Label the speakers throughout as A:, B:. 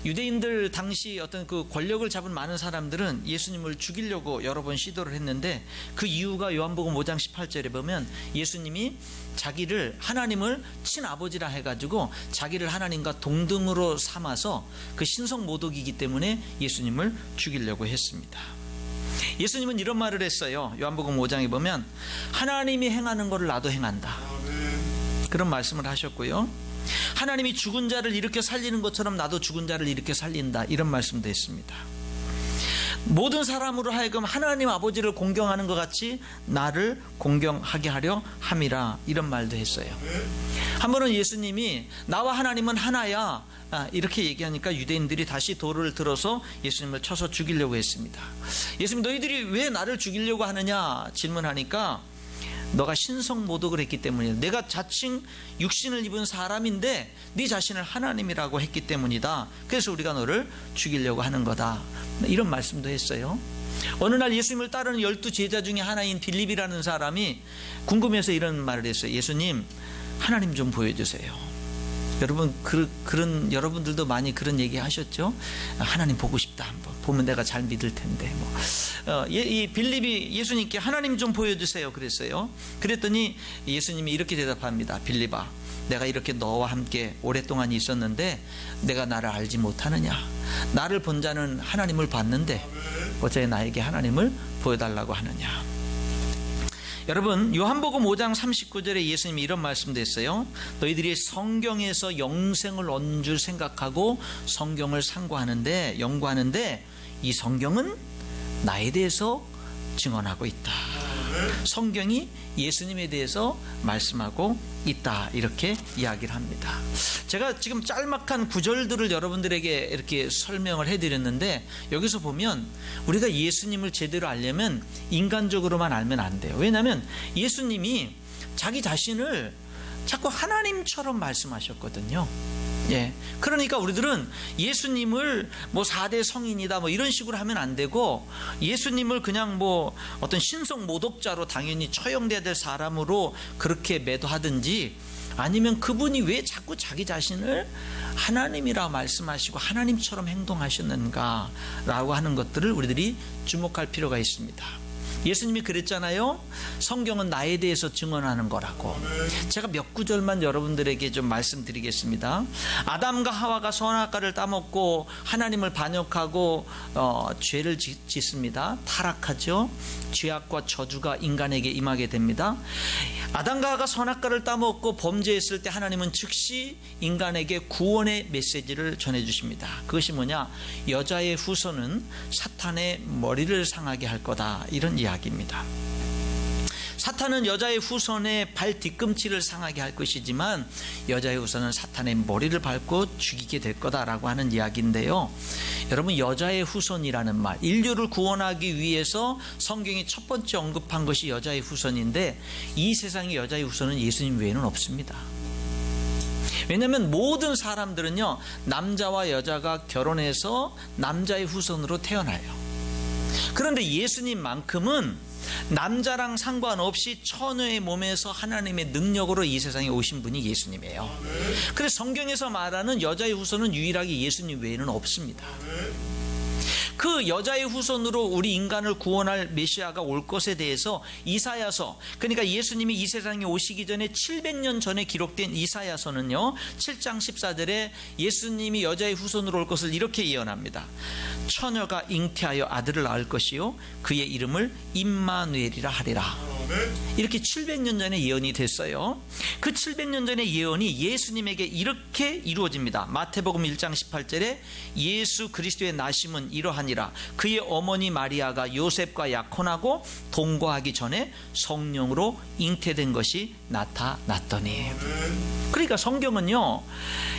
A: 유대인들 당시 어떤 그 권력을 잡은 많은 사람들은 예수님을 죽이려고 여러 번 시도를 했는데, 그 이유가 요한복음 5장 18절에 보면 예수님이 자기를, 하나님을 친아버지라 해가지고 자기를 하나님과 동등으로 삼아서 그 신성 모독이기 때문에 예수님을 죽이려고 했습니다. 예수님은 이런 말을 했어요. 요한복음 5장에 보면 하나님이 행하는 것을 나도 행한다, 그런 말씀을 하셨고요. 하나님이 죽은 자를 일으켜 살리는 것처럼 나도 죽은 자를 일으켜 살린다, 이런 말씀도 했습니다. 모든 사람으로 하여금 하나님 아버지를 공경하는 것 같이 나를 공경하게 하려 함이라, 이런 말도 했어요. 한 번은 예수님이 나와 하나님은 하나야, 이렇게 얘기하니까 유대인들이 다시 돌을 들어서 예수님을 쳐서 죽이려고 했습니다. 예수님, 너희들이 왜 나를 죽이려고 하느냐 질문하니까 너가 신성 모독을 했기 때문이다. 내가 자칭 육신을 입은 사람인데 네 자신을 하나님이라고 했기 때문이다. 그래서 우리가 너를 죽이려고 하는 거다, 이런 말씀도 했어요. 어느 날 예수님을 따르는 12 제자 중에 하나인 빌립이라는 사람이 궁금해서 이런 말을 했어요. 예수님, 하나님 좀 보여주세요. 여러분, 그런 여러분들도 많이 그런 얘기 하셨죠? 하나님 보고 싶다, 한번 보면 내가 잘 믿을 텐데. 이 빌립이 예수님께 하나님 좀 보여주세요 그랬어요. 그랬더니 예수님이 이렇게 대답합니다. 빌립아, 내가 이렇게 너와 함께 오랫동안 있었는데 내가 나를 알지 못하느냐? 나를 본 자는 하나님을 봤는데 어째 나에게 하나님을 보여달라고 하느냐? 여러분, 요한복음 5장 39절에 예수님이 이런 말씀도 했어요. 너희들이 성경에서 영생을 얻는 줄 생각하고 성경을 연구하는데 이 성경은 나에 대해서 증언하고 있다. 성경이 예수님에 대해서 말씀하고 있다, 이렇게 이야기를 합니다. 제가 지금 짤막한 구절들을 여러분들에게 이렇게 설명을 해드렸는데, 여기서 보면 우리가 예수님을 제대로 알려면 인간적으로만 알면 안 돼요. 왜냐하면 예수님이 자기 자신을 자꾸 하나님처럼 말씀하셨거든요. 그러니까 우리들은 예수님을 4대 성인이다 이런 식으로 하면 안 되고, 예수님을 그냥 어떤 신성 모독자로 당연히 처형돼야 될 사람으로 그렇게 매도하든지, 아니면 그분이 왜 자꾸 자기 자신을 하나님이라 말씀하시고 하나님처럼 행동하셨는가 라고 하는 것들을 우리들이 주목할 필요가 있습니다. 예수님이 그랬잖아요. 성경은 나에 대해서 증언하는 거라고. 제가 몇 구절만 여러분들에게 좀 말씀드리겠습니다. 아담과 하와가 선악과를 따먹고 하나님을 반역하고 죄를 짓습니다. 타락하죠. 죄악과 저주가 인간에게 임하게 됩니다. 아담과 하와가 선악과를 따먹고 범죄했을 때 하나님은 즉시 인간에게 구원의 메시지를 전해주십니다. 그것이 뭐냐? 여자의 후손은 사탄의 머리를 상하게 할 거다, 이런 이야기입니다. 사탄은 여자의 후손의 발 뒤꿈치를 상하게 할 것이지만 여자의 후손은 사탄의 머리를 밟고 죽이게 될 거다라고 하는 이야기인데요. 여러분, 여자의 후손이라는 말, 인류를 구원하기 위해서 성경이 첫 번째 언급한 것이 여자의 후손인데, 이 세상에 여자의 후손은 예수님 외에는 없습니다. 왜냐하면 모든 사람들은요, 남자와 여자가 결혼해서 남자의 후손으로 태어나요. 그런데 예수님만큼은 남자랑 상관없이 처녀의 몸에서 하나님의 능력으로 이 세상에 오신 분이 예수님이에요. 그래서 성경에서 말하는 여자의 후손은 유일하게 예수님 외에는 없습니다. 그 여자의 후손으로 우리 인간을 구원할 메시아가 올 것에 대해서 이사야서, 그러니까 예수님이 이 세상에 오시기 전에 700년 전에 기록된 이사야서는요, 7장 14절에 예수님이 여자의 후손으로 올 것을 이렇게 예언합니다. 처녀가 잉태하여 아들을 낳을 것이요 그의 이름을 임마누엘이라 하리라. 이렇게 700년 전에 예언이 됐어요. 그 700년 전의 예언이 예수님에게 이렇게 이루어집니다. 마태복음 1장 18절에 예수 그리스도의 나심은 이러하니라. 그의 어머니 마리아가 요셉과 약혼하고 동거하기 전에 성령으로 잉태된 것이 나타났더니. 그러니까 성경은요,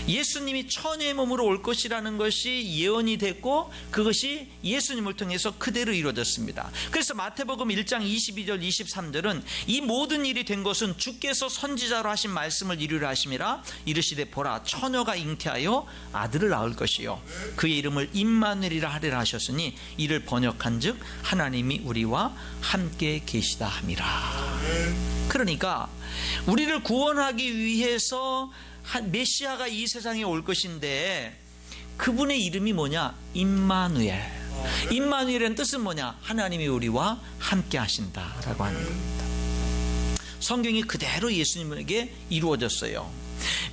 A: 예수님이 처녀의 몸으로 올 것이라는 것이 예언이 됐고 그것이 예수님을 통해서 그대로 이루어졌습니다. 그래서 마태복음 1장 22절 23절은 이 모든 일이 된 것은 주께서 선지자로 하신 말씀을 이루려 하심이라. 이르시되 보라, 처녀가 잉태하여 아들을 낳을 것이요 그의 이름을 임마누엘이라 하리라 하셨으니 이를 번역한즉 하나님이 우리와 함께 계시다 함이라. 그러니까 우리를 구원하기 위해서 한 메시아가 이 세상에 올 것인데, 그분의 이름이 뭐냐? 임마누엘. 임마누엘의 뜻은 뭐냐? 하나님이 우리와 함께 하신다라고 하는 겁니다. 성경이 그대로 예수님에게 이루어졌어요.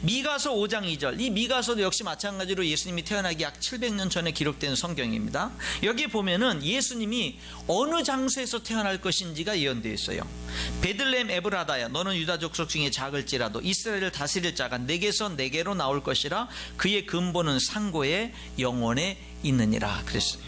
A: 미가서 5장 2절, 이 미가서도 역시 마찬가지로 예수님이 태어나기 약 700년 전에 기록된 성경입니다. 여기 보면은 예수님이 어느 장소에서 태어날 것인지가 예언되어 있어요. 베들레헴 에브라다야, 너는 유다 족속 중에 작을지라도 이스라엘을 다스릴 자가 내게서 내게로 나올 것이라. 그의 근본은 상고의 영원에 있느니라 그랬어요.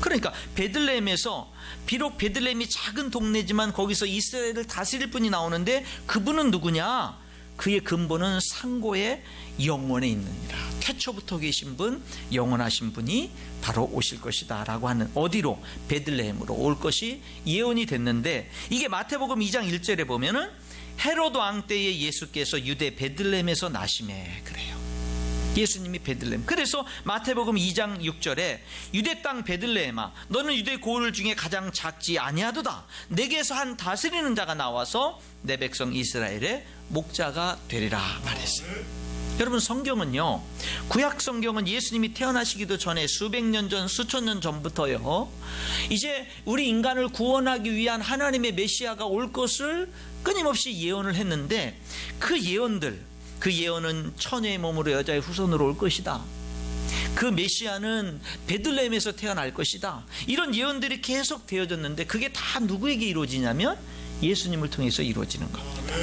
A: 그러니까 베들레헴에서, 비록 베들레헴이 작은 동네지만 거기서 이스라엘을 다스릴 분이 나오는데 그분은 누구냐? 그의 근본은 상고의 영원에 있느니라. 태초부터 계신 분, 영원하신 분이 바로 오실 것이다 라고 하는, 어디로? 베들레헴으로 올 것이 예언이 됐는데, 이게 마태복음 2장 1절에 보면은 헤로드 왕 때에 예수께서 유대 베들레헴에서 나심에 그래요. 예수님이 베들레헴. 그래서 마태복음 2장 6절에 유대 땅 베들레헴아, 너는 유대 고을 중에 가장 작지 아니하도다. 내게서 한 다스리는 자가 나와서 내 백성 이스라엘의 목자가 되리라 말했어요. 여러분, 성경은요, 구약 성경은 예수님이 태어나시기도 전에 수백 년 전, 수천 년 전부터요, 이제 우리 인간을 구원하기 위한 하나님의 메시아가 올 것을 끊임없이 예언을 했는데, 그 예언은 처녀의 몸으로 여자의 후손으로 올 것이다. 그 메시아는 베들레헴에서 태어날 것이다. 이런 예언들이 계속 되어졌는데 그게 다 누구에게 이루어지냐면 예수님을 통해서 이루어지는 겁니다.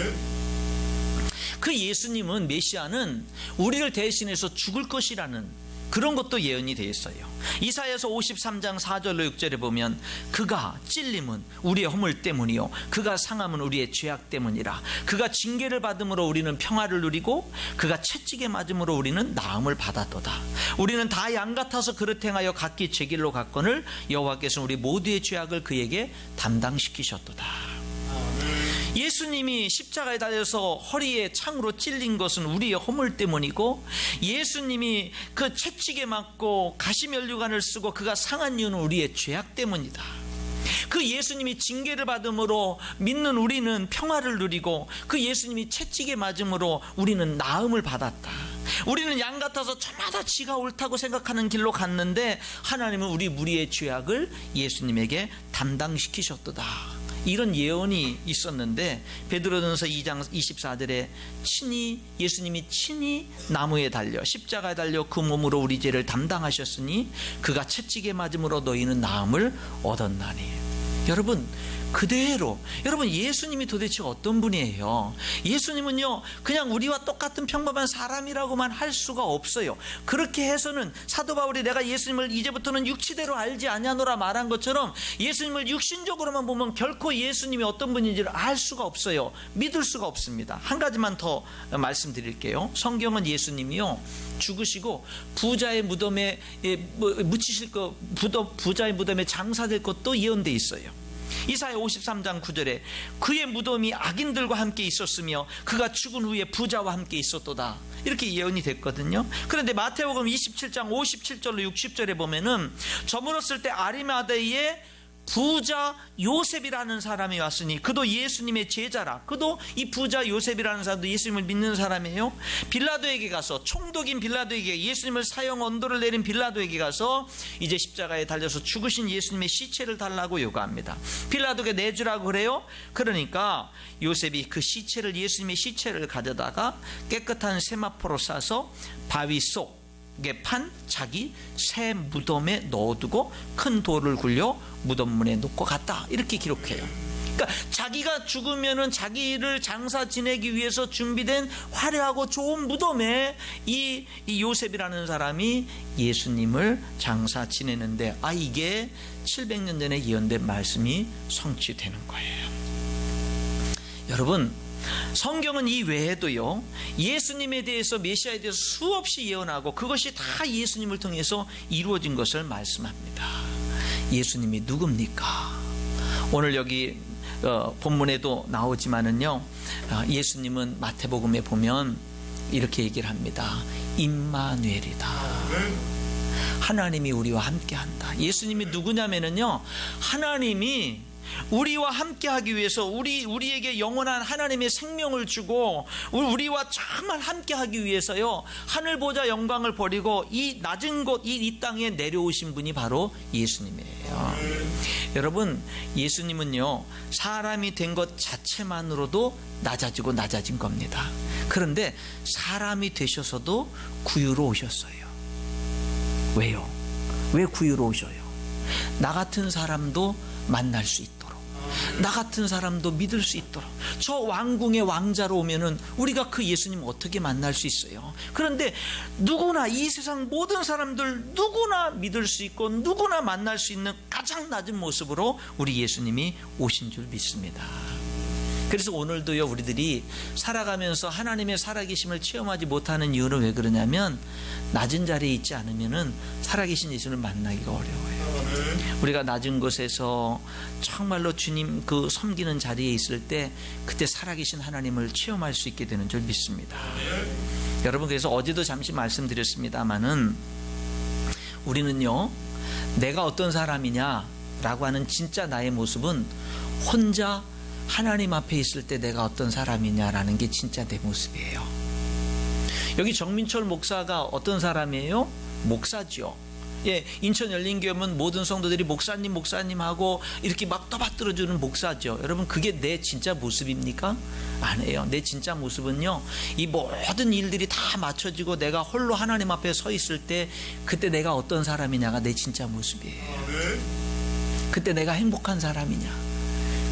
A: 그 예수님은, 메시아는 우리를 대신해서 죽을 것이라는 그런 것도 예언이 되어 있어요. 이사야서 53장 4절로 6절에 보면 그가 찔림은 우리의 허물 때문이요 그가 상함은 우리의 죄악 때문이라. 그가 징계를 받음으로 우리는 평화를 누리고 그가 채찍에 맞음으로 우리는 나음을 받았도다. 우리는 다 양 같아서 그릇 행하여 각기 제 길로 갔거늘 여호와께서 우리 모두의 죄악을 그에게 담당시키셨도다. 예수님이 십자가에 달려서 허리에 창으로 찔린 것은 우리의 허물 때문이고, 예수님이 그 채찍에 맞고 가시면류관을 쓰고 그가 상한 이유는 우리의 죄악 때문이다. 그 예수님이 징계를 받음으로 믿는 우리는 평화를 누리고, 그 예수님이 채찍에 맞음으로 우리는 나음을 받았다. 우리는 양 같아서 저마다 지가 옳다고 생각하는 길로 갔는데 하나님은 우리 무리의 죄악을 예수님에게 담당시키셨도다. 이런 예언이 있었는데, 베드로전서 2장 24절에 예수님이 친히 나무에 달려 십자가에 달려 그 몸으로 우리 죄를 담당하셨으니 그가 채찍에 맞음으로 너희는 나음을 얻었나니. 여러분, 그대로, 여러분, 예수님이 도대체 어떤 분이에요? 예수님은요, 그냥 우리와 똑같은 평범한 사람이라고만 할 수가 없어요. 그렇게 해서는 사도 바울이 내가 예수님을 이제부터는 육치대로 알지 아니하노라 말한 것처럼 예수님을 육신적으로만 보면 결코 예수님이 어떤 분인지를 알 수가 없어요. 믿을 수가 없습니다. 한 가지만 더 말씀드릴게요. 성경은 예수님이요, 죽으시고 부자의 무덤에 묻히실 거, 부자의 무덤에 장사될 것도 예언돼 있어요. 이사야 53장 9절에 그의 무덤이 악인들과 함께 있었으며 그가 죽은 후에 부자와 함께 있었도다. 이렇게 예언이 됐거든요. 그런데 마태복음 27장 57절로 60절에 보면은 저물었을 때 아리마다의 부자 요셉이라는 사람이 왔으니 그도 예수님의 제자라. 그도 이 부자 요셉이라는 사람도 예수님을 믿는 사람이에요. 빌라도에게 가서, 총독인 빌라도에게, 예수님을 사형 언도를 내린 빌라도에게 가서 이제 십자가에 달려서 죽으신 예수님의 시체를 달라고 요구합니다. 빌라도에게 내주라고 그래요. 그러니까 요셉이 그 시체를, 예수님의 시체를 가져다가 깨끗한 세마포로 싸서 바위 속 판 자기 새 무덤에 넣어두고 큰 돌을 굴려 무덤문에 놓고 갔다. 이렇게 기록해요. 그러니까 자기가 죽으면은 자기를 장사 지내기 위해서 준비된 화려하고 좋은 무덤에 이 요셉이라는 사람이 예수님을 장사 지내는데, 이게 700년 전에 예언된 말씀이 성취되는 거예요. 여러분, 성경은 이 외에도요, 예수님에 대해서, 메시아에 대해서 수없이 예언하고 그것이 다 예수님을 통해서 이루어진 것을 말씀합니다. 예수님이 누굽니까? 오늘 여기 본문에도 나오지만은요, 예수님은 마태복음에 보면 이렇게 얘기를 합니다. 임마누엘이다. 하나님이 우리와 함께한다. 예수님이 누구냐면은요, 하나님이 우리와 함께하기 위해서 우리에게 영원한 하나님의 생명을 주고 우리와 정말 함께하기 위해서요, 하늘보좌 영광을 버리고 이 낮은 곳 이 땅에 내려오신 분이 바로 예수님이에요. 여러분, 예수님은요 사람이 된 것 자체만으로도 낮아진 겁니다. 그런데 사람이 되셔서도 구유로 오셨어요. 왜요? 왜 구유로 오셔요? 나 같은 사람도 만날 수 있도록, 나 같은 사람도 믿을 수 있도록. 저 왕궁의 왕자로 오면은 우리가 그 예수님 어떻게 만날 수 있어요? 그런데 누구나, 이 세상 모든 사람들 누구나 믿을 수 있고 누구나 만날 수 있는 가장 낮은 모습으로 우리 예수님이 오신 줄 믿습니다. 그래서 오늘도요, 우리들이 살아가면서 하나님의 살아계심을 체험하지 못하는 이유는 왜 그러냐면, 낮은 자리에 있지 않으면은 살아계신 예수를 만나기가 어려워요. 우리가 낮은 곳에서 정말로 주님 그 섬기는 자리에 있을 때, 그때 살아계신 하나님을 체험할 수 있게 되는 줄 믿습니다. 여러분, 그래서 어제도 잠시 말씀드렸습니다마는, 우리는요 내가 어떤 사람이냐라고 하는 진짜 나의 모습은 혼자 하나님 앞에 있을 때 내가 어떤 사람이냐라는 게 진짜 내 모습이에요. 여기 정민철 목사가 어떤 사람이에요? 목사죠. 예, 인천 열린교회는 모든 성도들이 목사님 하고 이렇게 막 떠받들어주는 목사죠. 여러분, 그게 내 진짜 모습입니까? 아니에요. 내 진짜 모습은요, 이 모든 일들이 다 맞춰지고 내가 홀로 하나님 앞에 서 있을 때, 그때 내가 어떤 사람이냐가 내 진짜 모습이에요. 그때 내가 행복한 사람이냐,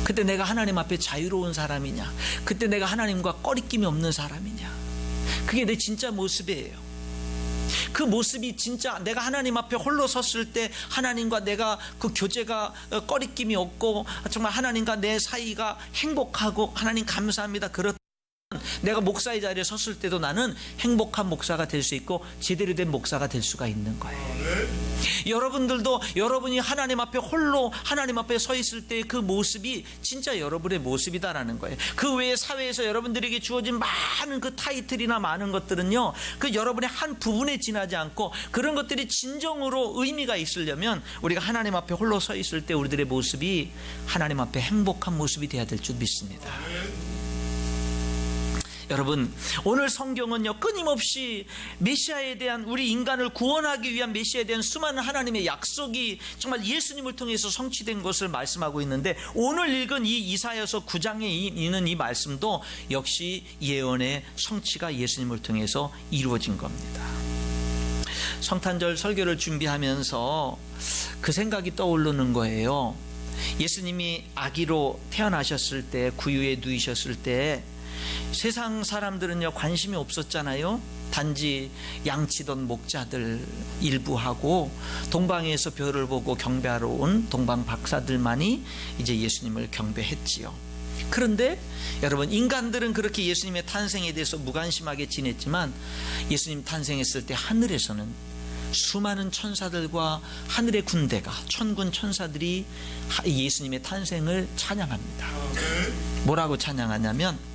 A: 그때 내가 하나님 앞에 자유로운 사람이냐, 그때 내가 하나님과 꺼리낌이 없는 사람이냐, 그게 내 진짜 모습이에요. 그 모습이 진짜 내가 하나님 앞에 홀로 섰을 때 하나님과 내가 그 교제가 꺼리낌이 없고 정말 하나님과 내 사이가 행복하고, 하나님 감사합니다, 그렇다. 내가 목사의 자리에 섰을 때도 나는 행복한 목사가 될 수 있고 제대로 된 목사가 될 수가 있는 거예요. 여러분들도 여러분이 하나님 앞에 홀로 하나님 앞에 서 있을 때 그 모습이 진짜 여러분의 모습이다라는 거예요. 그 외에 사회에서 여러분들에게 주어진 많은 그 타이틀이나 많은 것들은요, 그 여러분의 한 부분에 지나지 않고, 그런 것들이 진정으로 의미가 있으려면 우리가 하나님 앞에 홀로 서 있을 때 우리들의 모습이 하나님 앞에 행복한 모습이 돼야 될 줄 믿습니다. 여러분, 오늘 성경은요 끊임없이 메시아에 대한, 우리 인간을 구원하기 위한 메시아에 대한 수많은 하나님의 약속이 정말 예수님을 통해서 성취된 것을 말씀하고 있는데, 오늘 읽은 이 이사야서 9장에 있는 이 말씀도 역시 예언의 성취가 예수님을 통해서 이루어진 겁니다. 성탄절 설교를 준비하면서 그 생각이 떠오르는 거예요. 예수님이 아기로 태어나셨을 때, 구유에 누이셨을 때 세상 사람들은요 관심이 없었잖아요. 단지 양치던 목자들 일부하고 동방에서 별을 보고 경배하러 온 동방 박사들만이 이제 예수님을 경배했지요. 그런데 여러분, 인간들은 그렇게 예수님의 탄생에 대해서 무관심하게 지냈지만, 예수님 탄생했을 때 하늘에서는 수많은 천사들과 하늘의 군대가, 천군 천사들이 예수님의 탄생을 찬양합니다. 뭐라고 찬양하냐면,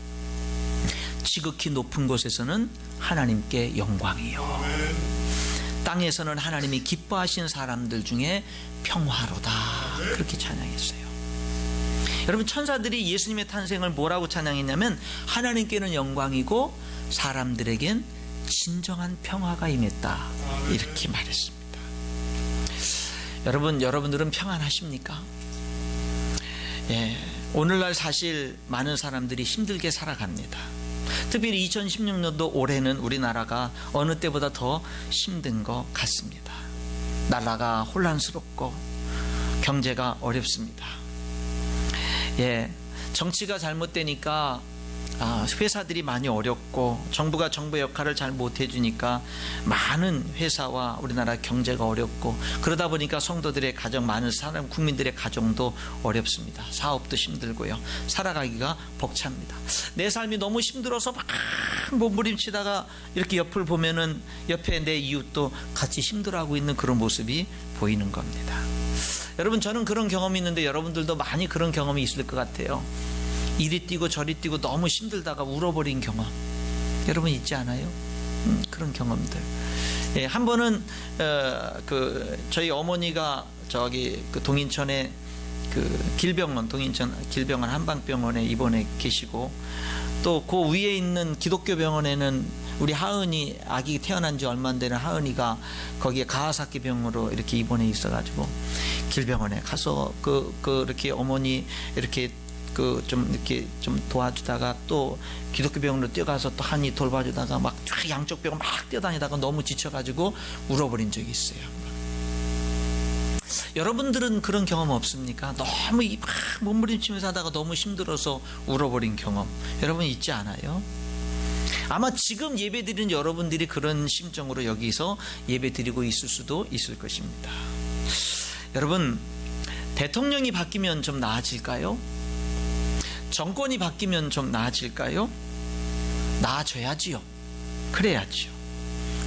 A: 지극히 높은 곳에서는 하나님께 영광이요, 땅에서는 하나님이 기뻐하신 사람들 중에 평화로다, 그렇게 찬양했어요. 여러분, 천사들이 예수님의 탄생을 뭐라고 찬양했냐면, 하나님께는 영광이고 사람들에겐 진정한 평화가 임했다, 이렇게 말했습니다. 여러분들은 평안하십니까? 예, 오늘날 사실 많은 사람들이 힘들게 살아갑니다. 특별히 2016년도 올해는 우리나라가 어느 때보다 더 힘든 것 같습니다. 나라가 혼란스럽고 경제가 어렵습니다. 예, 정치가 잘못되니까 회사들이 많이 어렵고, 정부가 정부 역할을 잘 못해주니까 많은 회사와 우리나라 경제가 어렵고, 그러다 보니까 성도들의 가정, 많은 사람 국민들의 가정도 어렵습니다. 사업도 힘들고요, 살아가기가 벅찹니다. 내 삶이 너무 힘들어서 막 몸부림치다가 이렇게 옆을 보면은 옆에 내 이웃도 같이 힘들어하고 있는 그런 모습이 보이는 겁니다. 여러분, 저는 그런 경험이 있는데 여러분들도 많이 그런 경험이 있을 것 같아요. 이리 뛰고 저리 뛰고 너무 힘들다가 울어버린 경험, 여러분 있지 않아요? 그런 경험들. 예, 한 번은 저희 어머니가 저기 그 동인천에 그 길병원, 동인천 길병원 한방병원에 입원해 계시고, 또 그 위에 있는 기독교 병원에는 우리 하은이, 아기 태어난 지 얼마 안 되는 하은이가 거기에 가와사키 병으로 이렇게 입원해 있어가지고 길병원에 가서 이렇게 어머니 이렇게 이렇게 좀 도와주다가 또 기독교 병원으로 뛰어가서 또 한이 돌봐주다가 막 양쪽 병원 막 뛰어다니다가 너무 지쳐가지고 울어버린 적이 있어요. 여러분들은 그런 경험 없습니까? 너무 막 몸부림치면서 하다가 너무 힘들어서 울어버린 경험 여러분 있지 않아요? 아마 지금 예배드리는 여러분들이 그런 심정으로 여기서 예배드리고 있을 수도 있을 것입니다. 여러분, 대통령이 바뀌면 좀 나아질까요? 정권이 바뀌면 좀 나아질까요? 나아져야지요. 그래야지요.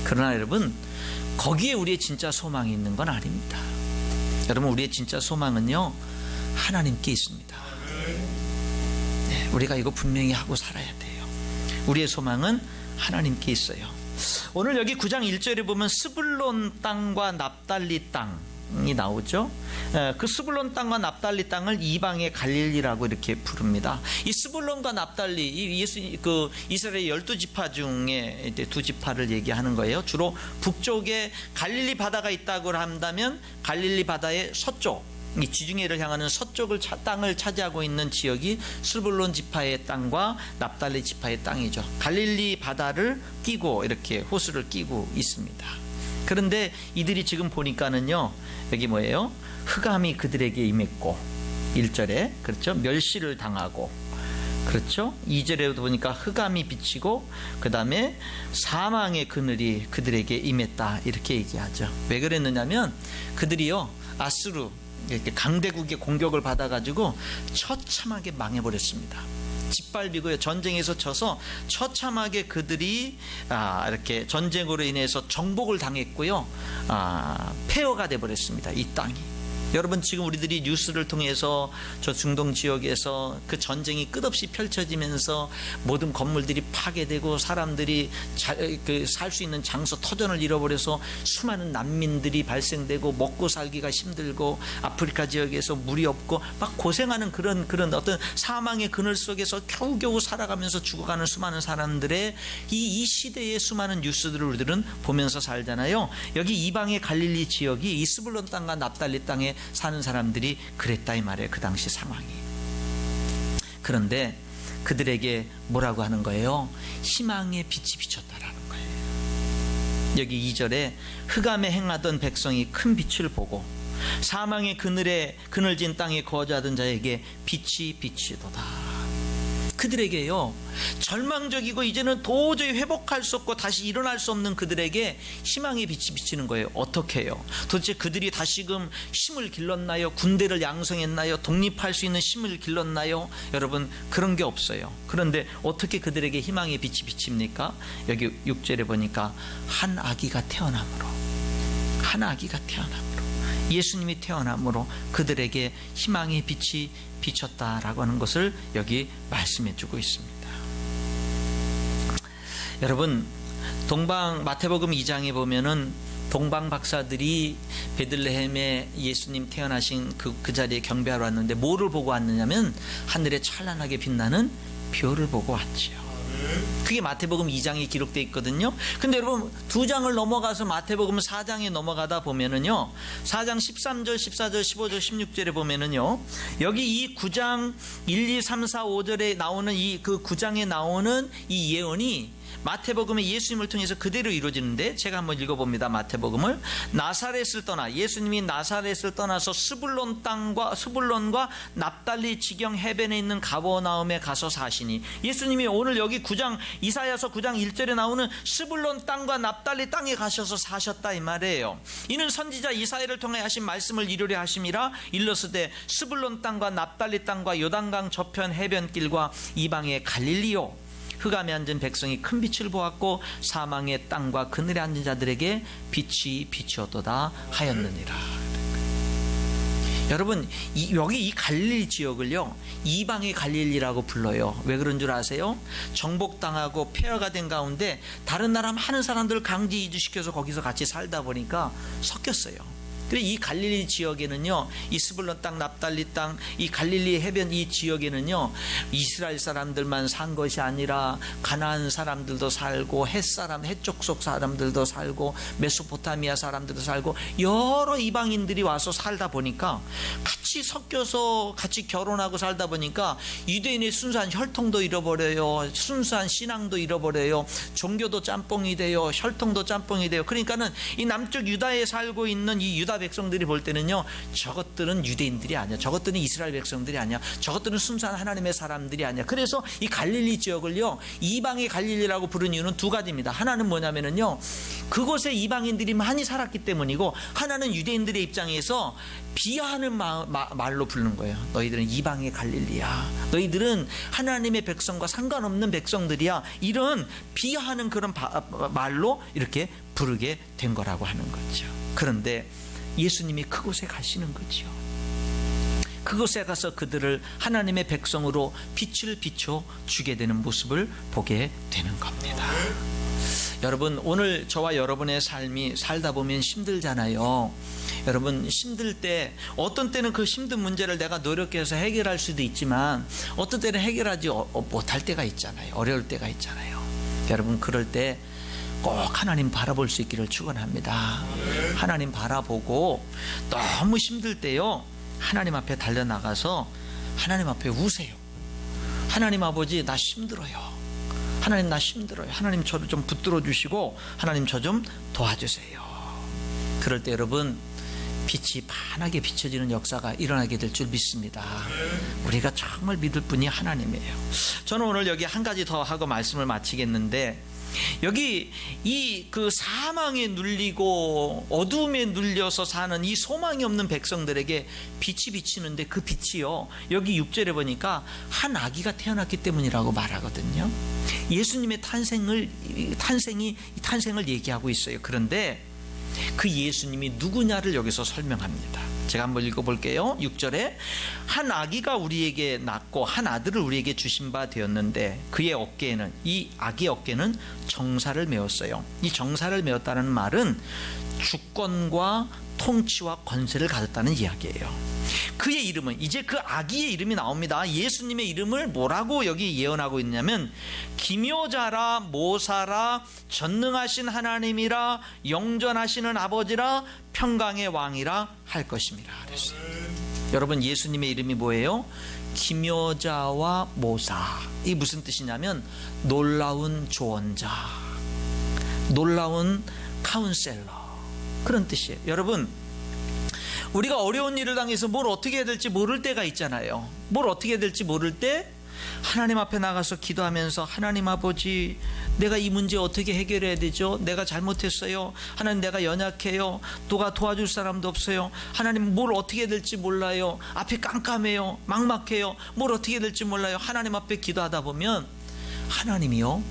A: 그러나 여러분, 거기에 우리의 진짜 소망이 있는 건 아닙니다. 여러분, 우리의 진짜 소망은요, 하나님께 있습니다. 네, 우리가 이거 분명히 하고 살아야 돼요. 우리의 소망은 하나님께 있어요. 오늘 여기 9장 1절에 보면 스불론 땅과 납달리 땅이 나오죠. 그 스불론 땅과 납달리 땅을 이방의 갈릴리라고 이렇게 부릅니다. 이 스불론과 납달리, 이스라엘 12지파 중에 이제 2지파를 얘기하는 거예요. 주로 북쪽에 갈릴리 바다가 있다고 한다면 갈릴리 바다의 서쪽, 이 지중해를 향하는 서쪽을 땅을 차지하고 있는 지역이 스불론 지파의 땅과 납달리 지파의 땅이죠. 갈릴리 바다를 끼고 이렇게 호수를 끼고 있습니다. 그런데 이들이 지금 보니까는요, 여기 뭐예요? 흑암이 그들에게 임했고, 1절에 그렇죠? 멸시를 당하고, 그렇죠? 2절에도 보니까 흑암이 비치고, 그 다음에 사망의 그늘이 그들에게 임했다, 이렇게 얘기하죠. 왜 그랬느냐면 그들이요, 아수르 이렇게 강대국의 공격을 받아가지고 처참하게 망해버렸습니다. 짓밟이고요, 전쟁에서 져서 처참하게 그들이 이렇게 전쟁으로 인해서 정복을 당했고요, 폐허가 돼버렸습니다. 이 땅이. 여러분, 지금 우리들이 뉴스를 통해서 저 중동 지역에서 그 전쟁이 끝없이 펼쳐지면서 모든 건물들이 파괴되고 사람들이 살 수 있는 장소, 터전을 잃어버려서 수많은 난민들이 발생되고 먹고 살기가 힘들고 아프리카 지역에서 물이 없고 막 고생하는 그런 어떤 사망의 그늘 속에서 겨우겨우 살아가면서 죽어가는 수많은 사람들의 이 시대의 수많은 뉴스들을 우리들은 보면서 살잖아요. 여기 이방의 갈릴리 지역이 이 스불론 땅과 납달리 땅에 사는 사람들이 그랬다, 이 말이에요. 그 당시 상황이. 그런데 그들에게 뭐라고 하는 거예요? 희망의 빛이 비쳤다라는 거예요. 여기 2절에 흑암에 행하던 백성이 큰 빛을 보고 사망의 그늘진 땅에 거주하던 자에게 빛이 비치도다. 그들에게요, 절망적이고 이제는 도저히 회복할 수 없고 다시 일어날 수 없는 그들에게 희망의 빛이 비치는 거예요. 어떻게 해요? 도대체 그들이 다시금 힘을 길렀나요? 군대를 양성했나요? 독립할 수 있는 힘을 길렀나요? 여러분, 그런 게 없어요. 그런데 어떻게 그들에게 희망의 빛이 비칩니까? 여기 6절에 보니까 한 아기가 태어남으로, 예수님이 태어남으로 그들에게 희망의 빛이 비쳤다라고 하는 것을 여기 말씀해 주고 있습니다. 여러분, 마태복음 2장에 보면은 동방 박사들이 베들레헴에 예수님 태어나신 그 자리에 경배하러 왔는데 뭐를 보고 왔느냐면 하늘에 찬란하게 빛나는 별을 보고 왔지요. 그게 마태복음 2장에 기록되어 있거든요. 근데 여러분, 2장을 넘어가서 마태복음 4장에 넘어가다 보면은요, 4장 13절, 14절, 15절, 16절에 보면은요, 여기 이 9장 1, 2, 3, 4, 5절에 나오는 그 9장에 나오는 이 예언이 마태복음의 예수님을 통해서 그대로 이루어지는데, 제가 한번 읽어봅니다. 마태복음을. 예수님이 나사렛을 떠나서 스불론과 납달리 지경 해변에 있는 가버나움에 가서 사시니, 예수님이 오늘 여기 이사야서 9장 1절에 나오는 스불론 땅과 납달리 땅에 가셔서 사셨다, 이 말이에요. 이는 선지자 이사야를 통해 하신 말씀을 이루려 하심이라. 일러스되 스불론 땅과 납달리 땅과 요단강 저편 해변길과 이방의 갈릴리요, 흑암에 앉은 백성이 큰 빛을 보았고 사망의 땅과 그늘에 앉은 자들에게 빛이 비치었도다 하였느니라. 여러분, 여기 이 갈릴리 지역을요, 이방의 갈릴리라고 불러요. 왜 그런 줄 아세요? 정복당하고 폐허가 된 가운데 다른 나라 많은 사람들을 강제 이주시켜서 거기서 같이 살다 보니까 섞였어요. 그래 이 갈릴리 지역에는요, 이 스불론 땅, 납달리 땅, 이 갈릴리 해변 이 지역에는요, 이스라엘 사람들만 산 것이 아니라 가나안 사람들도 살고 헷사람, 헷족속 사람들도 살고 메소포타미아 사람들도 살고 여러 이방인들이 와서 살다 보니까 같이 섞여서 같이 결혼하고 살다 보니까 유대인의 순수한 혈통도 잃어버려요. 순수한 신앙도 잃어버려요. 종교도 짬뽕이 돼요. 혈통도 짬뽕이 돼요. 그러니까는 이 남쪽 유다에 살고 있는 이 유다 백성들이 볼 때는요, 저것들은 유대인들이 아니야. 저것들은 이스라엘 백성들이 아니야. 저것들은 순수한 하나님의 사람들이 아니야. 그래서 이 갈릴리 지역을요, 이방의 갈릴리라고 부른 이유는 두 가지입니다. 하나는 뭐냐면은요, 그곳에 이방인들이 많이 살았기 때문이고, 하나는 유대인들의 입장에서 비하하는 말로 부르는 거예요. 너희들은 이방의 갈릴리야. 너희들은 하나님의 백성과 상관없는 백성들이야. 이런 비하하는 그런 말로 이렇게 부르게 된 거라고 하는 거죠. 그런데 예수님이 그곳에 가시는 거죠. 그곳에 가서 그들을 하나님의 백성으로 빛을 비춰 주게 되는 모습을 보게 되는 겁니다. 여러분, 오늘 저와 여러분의 삶이 살다 보면 힘들잖아요. 여러분, 힘들 때 어떤 때는 그 힘든 문제를 내가 노력해서 해결할 수도 있지만 어떤 때는 해결하지 못할 때가 있잖아요. 어려울 때가 있잖아요. 여러분, 그럴 때 꼭 하나님 바라볼 수 있기를 축원합니다. 하나님 바라보고 너무 힘들 때요, 하나님 앞에 달려나가서 하나님 앞에 우세요. 하나님 아버지, 나 힘들어요. 하나님, 나 힘들어요. 하나님, 저를 좀 붙들어 주시고 하나님, 저 좀 도와주세요. 그럴 때 여러분, 빛이 환하게 비춰지는 역사가 일어나게 될 줄 믿습니다. 우리가 정말 믿을 분이 하나님이에요. 저는 오늘 여기 한 가지 더 하고 말씀을 마치겠는데, 여기 이 그 사망에 눌리고 어둠에 눌려서 사는 이 소망이 없는 백성들에게 빛이 비치는데, 그 빛이요, 여기 6절에 보니까 한 아기가 태어났기 때문이라고 말하거든요. 예수님의 탄생을 얘기하고 있어요. 그런데 그 예수님이 누구냐를 여기서 설명합니다. 제가 한번 읽어볼게요. 6절에 한 아기가 우리에게 낳고 한 아들을 우리에게 주신 바 되었는데 그의 어깨에는, 이 아기의 어깨는 정사를 메었어요. 이 정사를 메었다는 말은 주권과 통치와 권세를 가졌다는 이야기예요. 그의 이름은, 이제 그 아기의 이름이 나옵니다. 예수님의 이름을 뭐라고 여기 예언하고 있냐면 기묘자라, 모사라, 전능하신 하나님이라, 영전하시는 아버지라, 평강의 왕이라 할 것입니다. 그랬어요. 여러분, 예수님의 이름이 뭐예요? 기묘자와 모사. 이 무슨 뜻이냐면 놀라운 조언자, 놀라운 카운셀러, 그런 뜻이에요. 여러분, 우리가 어려운 일을 당해서 뭘 어떻게 해야 될지 모를 때가 있잖아요. 뭘 어떻게 해야 될지 모를 때 하나님 앞에 나가서 기도하면서, 하나님 아버지, 내가 이 문제 어떻게 해결해야 되죠? 내가 잘못했어요. 하나님, 내가 연약해요. 누가 도와줄 사람도 없어요. 하나님, 뭘 어떻게 해야 될지 몰라요. 앞이 깜깜해요. 막막해요. 뭘 어떻게 해야 될지 몰라요. 하나님 앞에 기도하다 보면 하나님이요,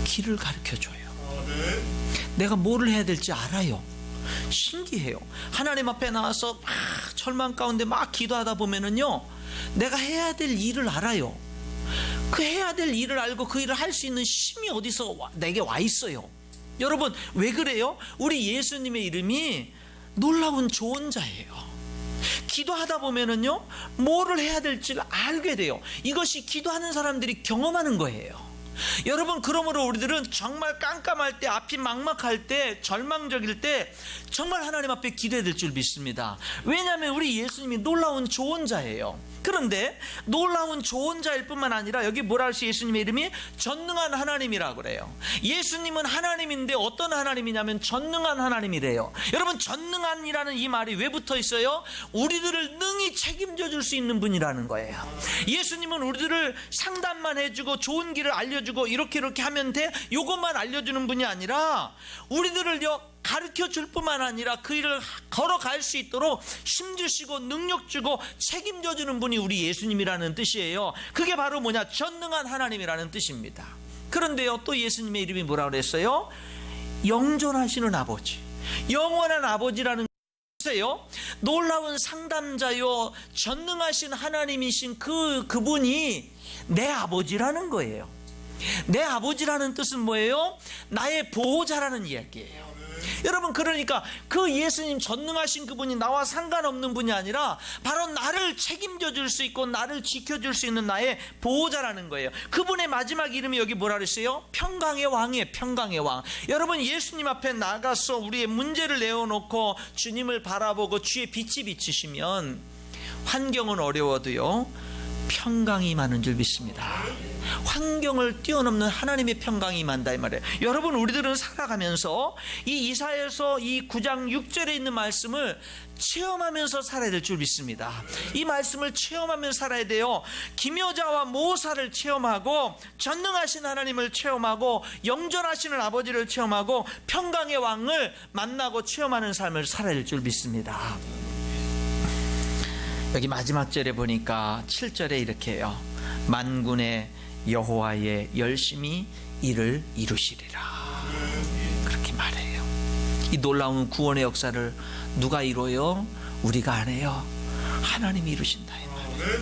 A: 길을 가르쳐줘요. 내가 뭐를 해야 될지 알아요. 신기해요. 하나님 앞에 나와서 막 절망 가운데 막 기도하다 보면은요, 내가 해야 될 일을 알아요. 그 해야 될 일을 알고 그 일을 할 수 있는 힘이 어디서 내게 와 있어요. 여러분, 왜 그래요? 우리 예수님의 이름이 놀라운 조언자예요. 기도하다 보면은요, 뭐를 해야 될지를 알게 돼요. 이것이 기도하는 사람들이 경험하는 거예요. 여러분, 그러므로 우리들은 정말 깜깜할 때, 앞이 막막할 때, 절망적일 때 정말 하나님 앞에 기도해야 될 줄 믿습니다. 왜냐하면 우리 예수님이 놀라운 조언자예요. 그런데 놀라운 조언자일 뿐만 아니라 여기 뭐라 할지, 예수님의 이름이 전능한 하나님이라고 그래요. 예수님은 하나님인데 어떤 하나님이냐면 전능한 하나님이래요. 여러분, 전능한이라는 이 말이 왜 붙어 있어요? 우리들을 능히 책임져 줄 수 있는 분이라는 거예요. 예수님은 우리들을 상담만 해주고 좋은 길을 알려주고 이렇게 하면 돼, 요것만 알려주는 분이 아니라 우리들을요, 가르쳐 줄 뿐만 아니라 그 일을 걸어갈 수 있도록 힘주시고 능력 주고 책임져 주는 분이 우리 예수님이라는 뜻이에요. 그게 바로 뭐냐? 전능한 하나님이라는 뜻입니다. 그런데요, 또 예수님의 이름이 뭐라고 그랬어요? 영존하시는 아버지, 영원한 아버지라는 것이에요. 놀라운 상담자요, 전능하신 하나님이신 그분이 내 아버지라는 거예요. 내 아버지라는 뜻은 뭐예요? 나의 보호자라는 이야기예요. 여러분, 그러니까 그 예수님, 전능하신 그분이 나와 상관없는 분이 아니라 바로 나를 책임져 줄 수 있고 나를 지켜줄 수 있는 나의 보호자라는 거예요. 그분의 마지막 이름이 여기 뭐라 그랬어요? 평강의 왕이에요. 평강의 왕. 여러분, 예수님 앞에 나가서 우리의 문제를 내어놓고 주님을 바라보고 주의 빛이 비치시면 환경은 어려워도요, 평강이 많은 줄 믿습니다. 환경을 뛰어넘는 하나님의 평강이 임한다 이 말이에요. 여러분, 우리들은 살아가면서 이 이사야서 이 9장 6절에 있는 말씀을 체험하면서 살아야 될 줄 믿습니다. 이 말씀을 체험하면서 살아야 돼요. 기묘자와 모사를 체험하고 전능하신 하나님을 체험하고 영존하시는 아버지를 체험하고 평강의 왕을 만나고 체험하는 삶을 살아야 될 줄 믿습니다. 여기 마지막 절에 보니까 7절에 이렇게 해요. 만군의 여호와의 열심히 이를 이루시리라. 그렇게 말해요. 이 놀라운 구원의 역사를 누가 이루어요? 우리가 안 해요. 하나님이 이루신다 이 말이에요.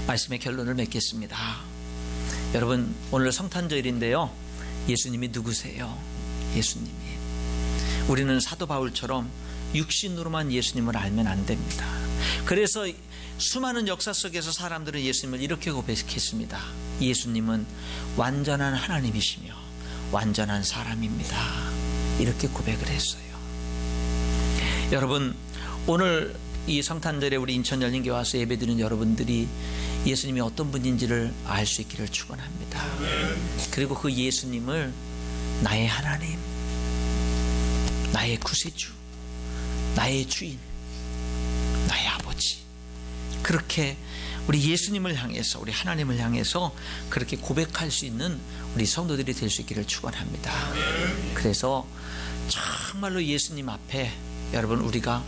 A: 말씀의 결론을 맺겠습니다. 여러분, 오늘 성탄절인데요, 예수님이 누구세요? 예수님이. 우리는 사도 바울처럼 육신으로만 예수님을 알면 안 됩니다. 그래서 수많은 역사 속에서 사람들은 예수님을 이렇게 고백했습니다. 예수님은 완전한 하나님이시며 완전한 사람입니다. 이렇게 고백을 했어요. 여러분, 오늘 이 성탄절에 우리 인천 열린교회 와서 예배드리는 여러분들이 예수님이 어떤 분인지를 알 수 있기를 축원합니다. 그리고 그 예수님을 나의 하나님, 나의 구세주, 나의 주인, 나의 아버지, 그렇게 우리 예수님을 향해서, 우리 하나님을 향해서 그렇게 고백할 수 있는 우리 성도들이 될 수 있기를 축원합니다. 그래서 정말로 예수님 앞에 여러분, 우리가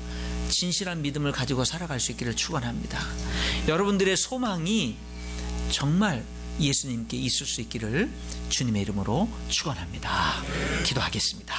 A: 진실한 믿음을 가지고 살아갈 수 있기를 축원합니다. 여러분들의 소망이 정말 예수님께 있을 수 있기를 주님의 이름으로 축원합니다. 기도하겠습니다.